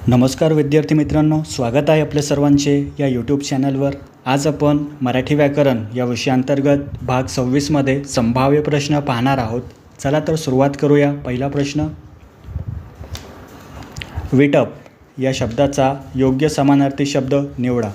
नमस्कार विद्यार्थी मित्रांनो, स्वागत आहे आपल्या सर्वांचे या यूट्यूब चॅनलवर। आज आपण मराठी व्याकरण या विषयांतर्गत भाग 26 मध्ये संभाव्य प्रश्न पाहणार आहोत। चला तर सुरुवात करूया। पहिला प्रश्न, विटप या शब्दाचा योग्य समानार्थी शब्द निवडा।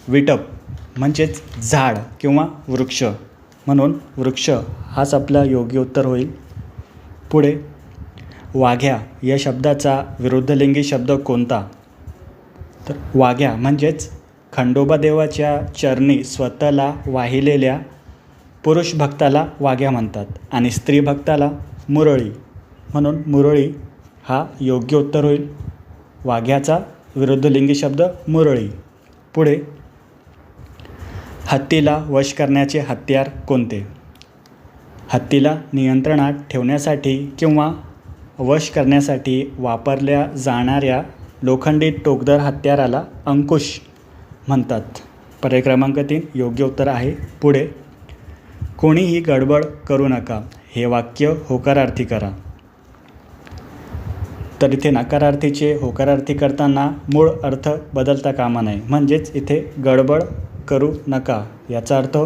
विटप म्हणजेच झाड किंवा वृक्ष, म्हणून वृक्ष हाच आपला योग्य उत्तर होईल। पुढे, वाघ्या या शब्दाचा विरुद्धलिंगी शब्द कोणता? तर वाघ्या म्हणजेच खंडोबा देवाच्या चरणी स्वतःला वाहिलेल्या पुरुष भक्ताला वाघ्या म्हणतात आणि स्त्री भक्ताला मुरळी, म्हणून मुरळी हा योग्य उत्तर होईल। वाघ्याचा विरुद्धलिंगी शब्द मुरळी। पुढे, हत्तीला वश करण्याचे हत्यार कोणते? हत्तीला नियंत्रणात ठेवण्यासाठी किंवा वश करण्यासाठी वापरल्या जाणाऱ्या लोखंडी टोकदार हत्याराला अंकुश म्हणतात। पर्याय क्रमांक 3 योग्य उत्तर आहे। पुढे, कोणीही गडबड करू नका हे वाक्य होकारार्थी करा। तर इथे नकारार्थीचे होकारार्थी करताना मूळ अर्थ बदलता कामा नये, म्हणजेच इथे गडबड करू नका याचा अर्थ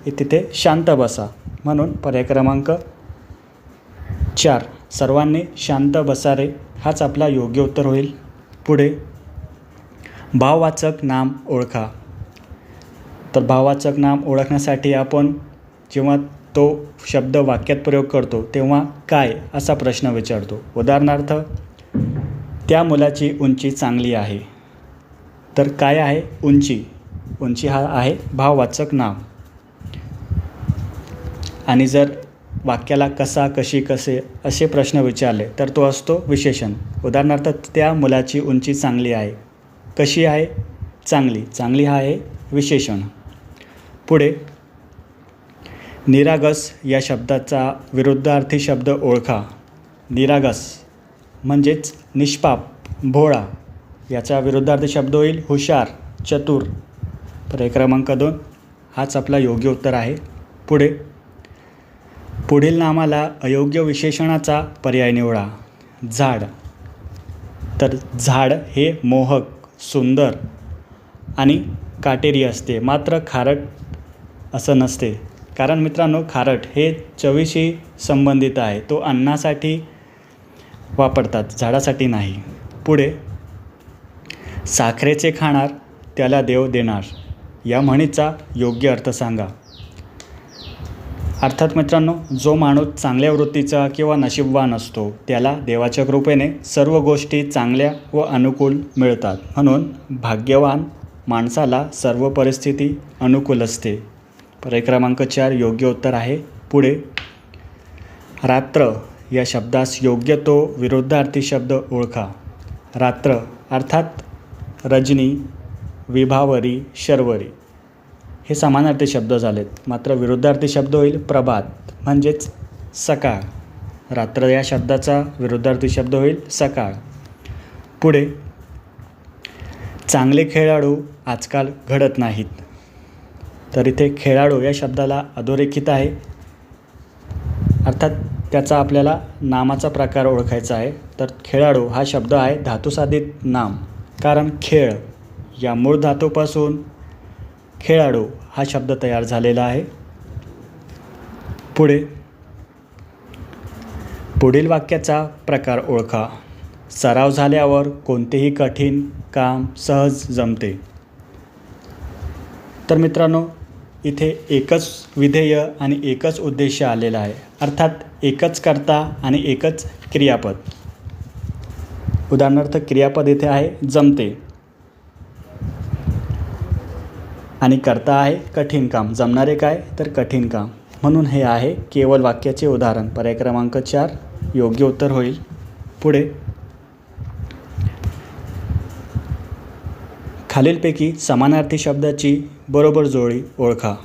तिथे शांत बसा, म्हणून पर्याय क्रमांक 4 सर्वांनी शांत बसा रे हाच आपला योग्य उत्तर होईल। पुढे, भाववाचक नाम ओळखा। तर भाववाचक नाम ओळखण्यासाठी आपण जेव्हा तो शब्द वाक्यात प्रयोग करतो तेव्हा काय असा प्रश्न विचारतो। उदाहरणार्थ, त्या मुलाची उंची चांगली आहे। तर काय आहे? उंची। उंची हा आहे भाववाचक नाम। आणि जर वाक्याला कसा, कशी, कसे असे प्रश्न विचारले तर तो असतो विशेषण। उदाहरणार्थ, त्या मुलाची उंची चांगली आहे। कशी आहे? चांगली। चांगली हा आहे विशेषण। पुढे, निरागस या शब्दाचा विरुद्धार्थी शब्द ओळखा। निरागस म्हणजेच निष्पाप, भोळा याचा विरुद्धार्थी शब्द होईल हुशार, चतुर। पर्याय क्रमांक 2 हाच आपला योग्य उत्तर आहे। पुढे, पुढील नामाला अयोग्य विशेषणाचा पर्याय निवडा। झाड। तर झाड हे मोहक, सुंदर आणि काटेरी असते, मात्र खारट असं नसते। कारण मित्रांनो, खारट हे चवीशी संबंधित आहे, तो अन्नासाठी वापरतात, झाडासाठी नाही। पुढे, साखरेचे खाणार त्याला देव देणार या म्हणीचा योग्य अर्थ सांगा। अर्थात मित्रांनो, जो माणूस चांगल्या वृत्तीचा किंवा नशीबवान असतो त्याला देवाच्या कृपेने सर्व गोष्टी चांगल्या व अनुकूल मिळतात, म्हणून भाग्यवान माणसाला सर्व परिस्थिती अनुकूल असते। पर्याय क्रमांक 4 योग्य उत्तर आहे। पुढे, रात्र या शब्दास योग्य तो विरुद्धार्थी शब्द ओळखा। रात्र अर्थात रजनी, विभावरी, शर्वरी हे समानार्थी शब्द झालेत, मात्र विरुद्धार्थी शब्द होईल प्रभात म्हणजेच सकाळ। रात्र या शब्दाचा विरुद्धार्थी शब्द होईल सकाळ। पुढे, चांगले खेळाडू आजकाल घडत नाहीत। तर इथे खेळाडू या शब्दाला अधोरेखित आहे, अर्थात त्याचा आपल्याला नामाचा प्रकार ओळखायचा आहे। तर खेळाडू हा शब्द आहे धातुसाधित नाम, कारण खेळ या मूळ धातूपासून खेळाडू हा शब्द तयार झालेला आहे। पुढे, पुढील वाक्याचा प्रकार ओळखा। सराव झाल्यावर कोणतेही कठीण काम सहज जमते। तर मित्रांनो, इथे एकच विधेय आणि एकच उद्देश आलेला आहे, अर्थात एकच कर्ता आणि एकच क्रियापद। उदाहरणार्थ, क्रियापद इथे आहे जमते आणि कर्ता आहे कठीण काम। जमणारे काय? तर कठीण काम, म्हणून हे आहे केवळ वाक्याचे उदाहरण। पर्याय क्रमांक 4 योग्य उत्तर होईल। पुढे, खालीलपैकी समानार्थी शब्दाची बरोबर जोडी ओळखा।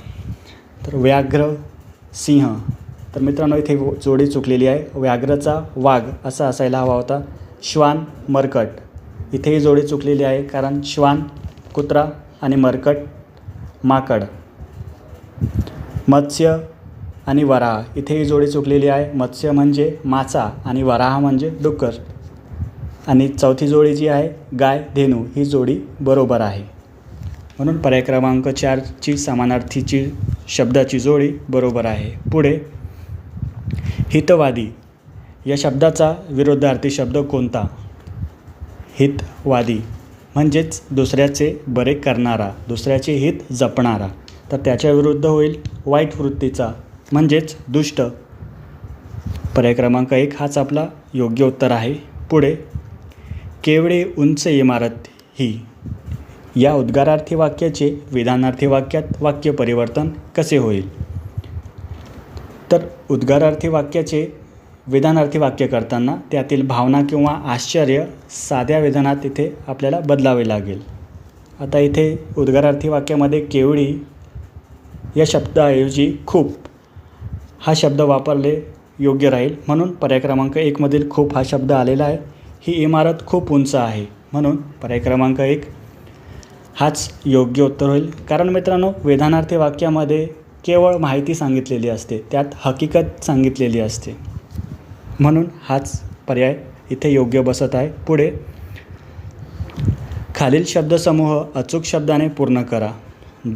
तर व्याघ्र, सिंह। तर मित्रांनो, इथे जोडी चुकलेली आहे। व्याघ्रचा वाघ असा असायला हवा होता। श्वान, मरकट इथेही जोडी चुकलेली आहे, कारण श्वान कुत्रा आणि मरकट माकड। मत्स्य आणि वराह इथेही जोडी चुकलेली आहे। मत्स्य म्हणजे मासा आणि वराह म्हणजे डुक्कर। आणि चौथी जोडी जी आहे गाय धेनू ही जोडी बरोबर आहे. म्हणून पर्याय क्रमांक 4ची समानार्थीची शब्दाची जोडी बरोबर आहे. पुढे हितवादी या शब्दाचा विरुद्धार्थी शब्द कोणता? हितवादी म्हणजेच दुसऱ्याचे बरे करणारा, दुसऱ्याचे हित जपणारा. तर त्याच्या विरुद्ध होईल वाईट वृत्तीचा म्हणजेच दुष्ट. पर्याय क्रमांक 1 हाच आपला योग्य उत्तर आहे. पुढे केवढे उंच इमारत ही या उद्गारार्थी वाक्याचे विधानार्थी वाक्यात वाक्य परिवर्तन कसे होईल? तर उद्गारार्थी वाक्याचे विधानार्थी वाक्य करताना त्यातील भावना किंवा आश्चर्य साध्या विधानात इथे आपल्याला बदलावे लागेल. आता इथे उद्गारार्थी वाक्यामध्ये केवढी या शब्दाऐवजी खूप हा शब्द वापरले योग्य राहील. म्हणून पर्याय क्रमांक 1मधील खूप हा शब्द आलेला आहे. ही इमारत खूप उंच आहे म्हणून पर्याय क्रमांक 1 हाच योग्य उत्तर होईल. कारण मित्रांनो, विधानार्थी वाक्यामध्ये केवळ माहिती सांगितलेली असते, त्यात हकीकत सांगितलेली असते. म्हणून हाच पर्याय इथे योग्य बसत आहे. पुढे खालील शब्दसमूह अचूक शब्दाने पूर्ण करा.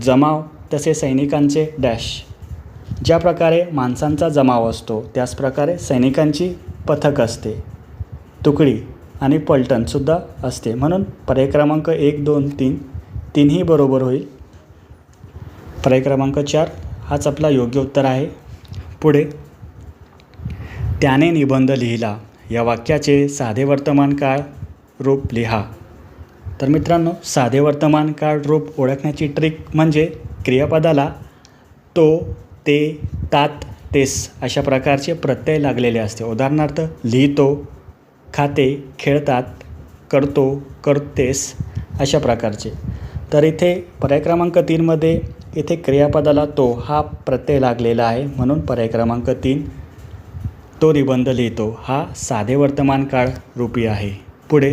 जमाव तसे सैनिकांचे डॅश. ज्या प्रकारे माणसांचा जमाव असतो त्याच प्रकारे सैनिकांची पथक असते, तुकडी आणि पलटणसुद्धा असते. म्हणून पर्याय क्रमांक 1, 2, 3 तीनही बरोबर होईल. पर्याय क्रमांक 4 हाच आपला योग्य उत्तर आहे. पुढे त्याने निबंध लिहिला या वाक्याचे साधे वर्तमान काळ रूप लिहा. तर मित्रांनो, साधे वर्तमान काळ रूप ओळखण्याची ट्रिक म्हणजे क्रियापदाला तो, ते, तात, तेस अशा प्रकारचे प्रत्यय लागलेले असते. उदाहरणार्थ लिहितो, खाते, खेळतात, करतो, करतेस अशा प्रकारचे. तर इथे पर्याय क्रमांक 3मध्ये इथे क्रियापदाला तो हा प्रत्यय लागलेला आहे. म्हणून पर्याय क्रमांक 3 तो निबंध लिहितो हा साधे वर्तमान काळ रूपी आहे. पुढे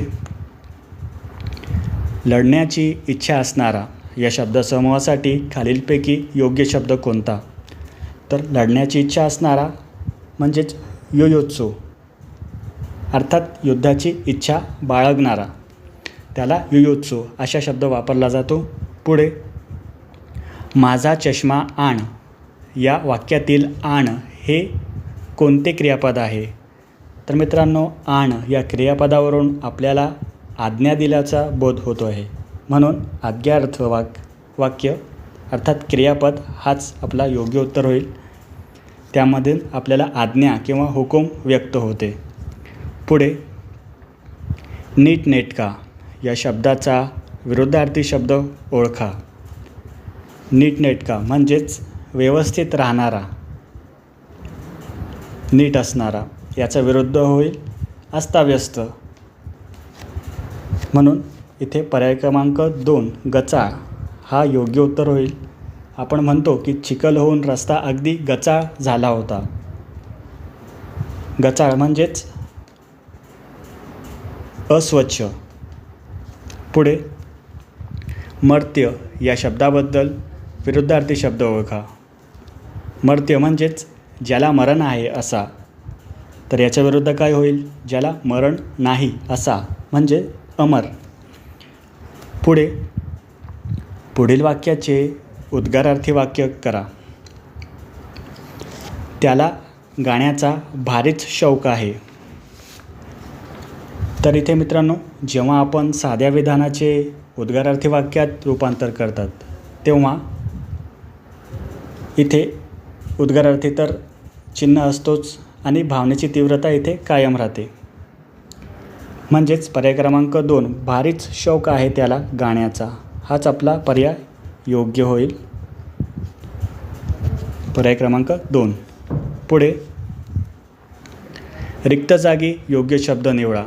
लढण्याची इच्छा असणारा या शब्दसमूहासाठी खालीलपैकी योग्य शब्द कोणता? तर लढण्याची इच्छा असणारा म्हणजेच युयुत्सु, अर्थात युद्धाची इच्छा बाळगणारा, त्याला युयुत्सु अशा शब्द वापरला जातो. पुढे माझा चष्मा आण या वाक्यातील आण हे कोणते क्रियापद आहे? तर मित्रांनो, आण या क्रियापदावरून आपल्याला आज्ञा दिल्याचा बोध होतो आहे. म्हणून आज्ञार्थ वाक्य अर्थात क्रियापद हाच आपला योग्य उत्तर होईल. त्यामध्ये आपल्याला आज्ञा किंवा हुकूम व्यक्त होते. पुढे नीटनेटका या शब्दाचा विरुद्धार्थी शब्द ओळखा. नीटनेटका म्हणजेच व्यवस्थित राहणारा, नीट असणारा. याचा विरुद्ध होईल अस्ताव्यस्त. म्हणून इथे पर्याय क्रमांक 2 गचाळ हा योग्य उत्तर होईल. आपण म्हणतो की चिखल होऊन रस्ता अगदी गचाळ झाला होता. गचाळ म्हणजेच अस्वच्छ. पुढे मर्त्य या शब्दाबद्दल विरुद्धार्थी शब्द ओळखा. मर्त्य म्हणजेच ज्याला मरण आहे असा. तर याच्या विरुद्ध काय होईल? ज्याला मरण नाही असा म्हणजे अमर. पुढे पुढील वाक्याचे उद्गारार्थी वाक्य करा. त्याला गाण्याचा भारीच शौक आहे. तर इथे मित्रांनो, जेव्हा आपण साध्या विधानाचे उद्गारार्थी वाक्यात रूपांतर करतात तेव्हा इथे उद्गारार्थी तर चिन्ह असतोच आणि भावनेची तीव्रता इथे कायम राहते. म्हणजेच पर्याय क्रमांक 2 भारीच शौक आहे त्याला गाण्याचा हाच आपला पर्याय योग्य होईल. पर्याय क्रमांक 2. पुढे रिक्त जागी योग्य शब्द निवडा.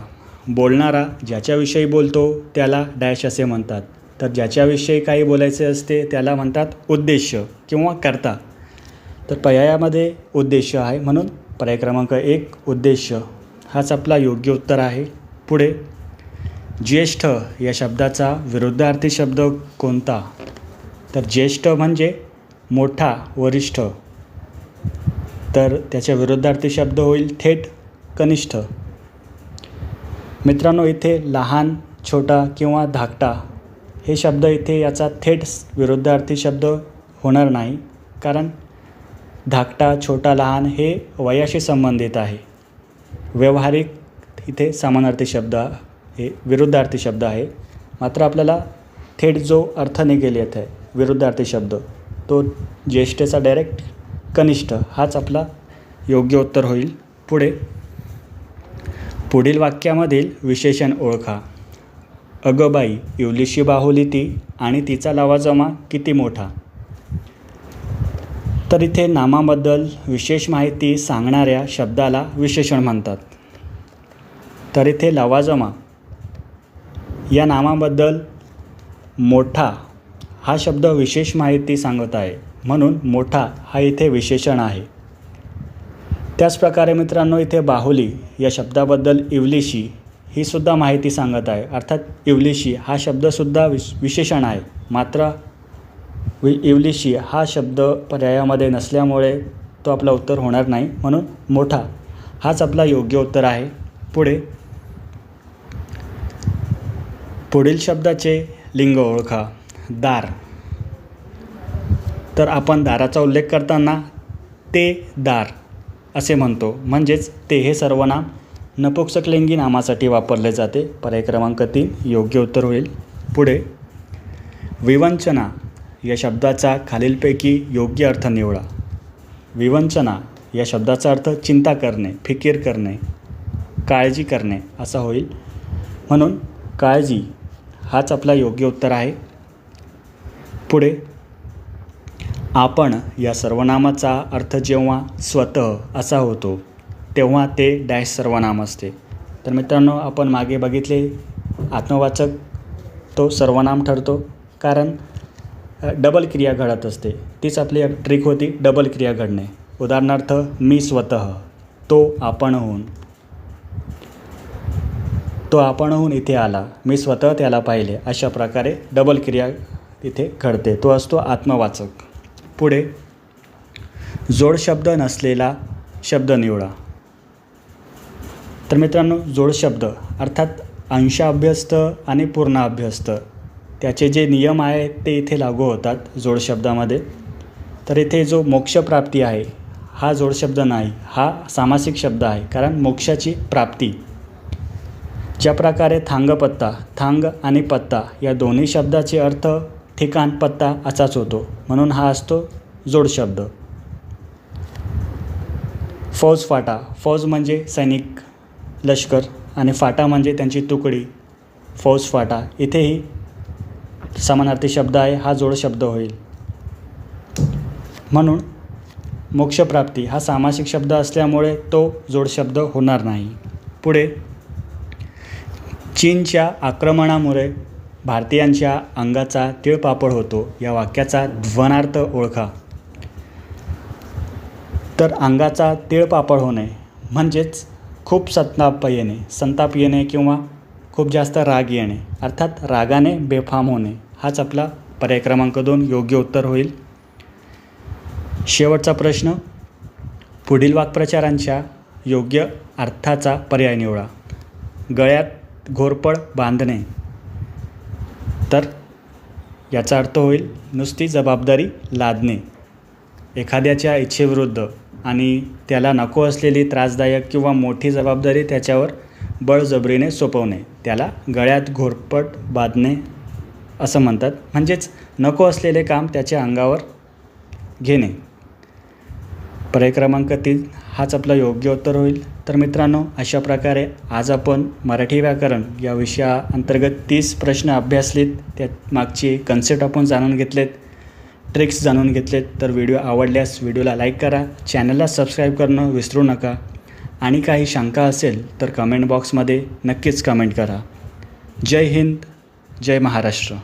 बोलणारा ज्याच्याविषयी बोलतो त्याला डॅश असे म्हणतात. तर ज्याच्याविषयी काही बोलायचे असते त्याला म्हणतात उद्देश किंवा कर्ता. तर पर्यायामध्ये उद्देश आहे म्हणून पर्याय क्रमांक 1 उद्देश हाच आपला योग्य उत्तर आहे. पुढे ज्येष्ठ या शब्दाचा विरुद्धार्थी शब्द कोणता? तर ज्येष्ठ म्हणजे मोठा, वरिष्ठ. तर त्याच्या विरुद्धार्थी शब्द होईल थेट कनिष्ठ. मित्रांनो, इथे लहान, छोटा किंवा धाकटा हे शब्द इथे याचा थेट विरुद्धार्थी शब्द होणार नाही, कारण धाकटा, छोटा, लहान हे वयाशी संबंधित आहे. व्यावहारिक इथे समानार्थी शब्द हे विरुद्धार्थी शब्द आहे. मात्र आपल्याला थेट जो अर्थ निघेल येथे विरुद्धार्थी शब्द तो ज्येष्ठचा डायरेक्ट कनिष्ठ हाच आपला योग्य उत्तर होईल. पुढील वाक्यामधील विशेषण ओळखा. अगं बाई, इवलीशी बाहुली ती आणि तिचा लवाजमा किती मोठा. तर इथे नामाबद्दल विशेष माहिती सांगणाऱ्या शब्दाला विशेषण म्हणतात. तर इथे लवाजमा या नामाबद्दल मोठा हा शब्द विशेष माहिती सांगत आहे, म्हणून मोठा हा इथे विशेषण आहे. त्याचप्रकारे मित्रांनो, इथे बाहुली या शब्दाबद्दल इवलीशी ही सुद्धा माहिती सांगत आहे. अर्थात इवलीशी हा शब्दसुद्धा विशेषण आहे, मात्र इवलीशी हा शब्द पर्यायामध्ये नसल्यामुळे तो आपला उत्तर होणार नाही, म्हणून मोठा हाच आपला योग्य उत्तर आहे. पुढील शब्दाचे लिंग ओळखा. दार. तर आपण दाराचा उल्लेख करताना ते दार असे म्हणतो, म्हणजेच ते हे सर्वनाम नपुंसकलिंगी नामासाठी वापरले जाते. पर्याय क्रमांक 3 योग्य उत्तर होईल. विवंचना या शब्दाचा खालीलपैकी योग्य अर्थ निवडा. विवंचना या शब्दाचा अर्थ चिंता करणे, फिकीर करणे, काळजी करणे असा होईल, म्हणून काळजी हाच आपला योग्य उत्तर आहे. आपण या सर्वनामाचा अर्थ जेव्हा स्वतः असा होतो तेव्हा ते डॅश सर्वनाम असते. तर मित्रांनो, आपण मागे बघितले आत्मवाचक तो सर्वनाम ठरतो, कारण डबल क्रिया घडत असते. तीच आपली ट्रिक होती, डबल क्रिया घडणे. उदाहरणार्थ, मी स्वतः, तो आपणहून इथे आला, मी स्वतः त्याला पाहिले. अशा प्रकारे डबल क्रिया इथे घडते, तो असतो आत्मवाचक. जोड शब्द नसलेला शब्द निवडा. तर मित्रांनो, जोड शब्द अर्थात अंशाभ्यस्त आणि पूर्णाभ्यस्त त्याचे जे नियम आहेत ते इथे लागू होतात जोड शब्दामध्ये. तर इथे जो मोक्षप्राप्ती आहे हा जोड शब्द नाही, हा सामासिक शब्द आहे, कारण मोक्षाची प्राप्ती. ज्या प्रकारे थांगपत्ता, थांग आणि पत्ता या दोन्ही शब्दाचे अर्थ ठिकाण, पत्ता असाच होतो, म्हणून हा असतो जोड शब्द. फौज फाटा. फौज म्हणजे सैनिक, लष्कर, आणि फाटा म्हणजे त्यांची तुकडी, फौज फाटा. इथेही समानार्थी शब्द आहे, हा जोड शब्द होईल. म्हणून मोक्षप्राप्ती हा सामासिक शब्द असल्यामुळे तो जोड शब्द होणार नाही. चीनच्या आक्रमणामुळे भारतीयांच्या अंगाचा तिळपापड होतो या वाक्याचा ध्वनार्थ ओळखा. तर अंगाचा तिळपापड होणे म्हणजेच खूप संताप येणे किंवा खूप जास्त राग येणे, अर्थात रागाने बेफाम होणे हाच आपला पर्याय क्रमांक 2 योग्य उत्तर होईल. शेवटचा प्रश्न. पुढील वाक्प्रचारांच्या योग्य अर्थाचा पर्याय निवडा. गळ्यात घोरपड बांधणे. तर याचा अर्थ होईल नुसती जबाबदारी लादणे. एखाद्याच्या इच्छेविरुद्ध आणि त्याला नको असलेली त्रासदायक किंवा मोठी जबाबदारी त्याच्यावर बळजबरीने सोपवणे, त्याला गळ्यात घोरपड बांधणे असं म्हणतात. म्हणजेच नको असलेले काम त्याच्या अंगावर घेणे. पर्याय क्रमांक 3 हाच आपला योग्य उत्तर होईल. तर मित्रांनो, अशा प्रकारे आज आपण मराठी व्याकरण या विषयाअंतर्गत 30 प्रश्न अभ्यासलेत. त्यात मागची कन्सेप्ट आपण जाणून घेतलेत, ट्रिक्स जाणून घेतलेत. तर व्हिडिओ आवडल्यास व्हिडिओला लाईक करा, चॅनलला सबस्क्राईब करणं विसरू नका, आणि काही शंका असेल तर कमेंट बॉक्समध्ये नक्कीच कमेंट करा. जय हिंद, जय महाराष्ट्र.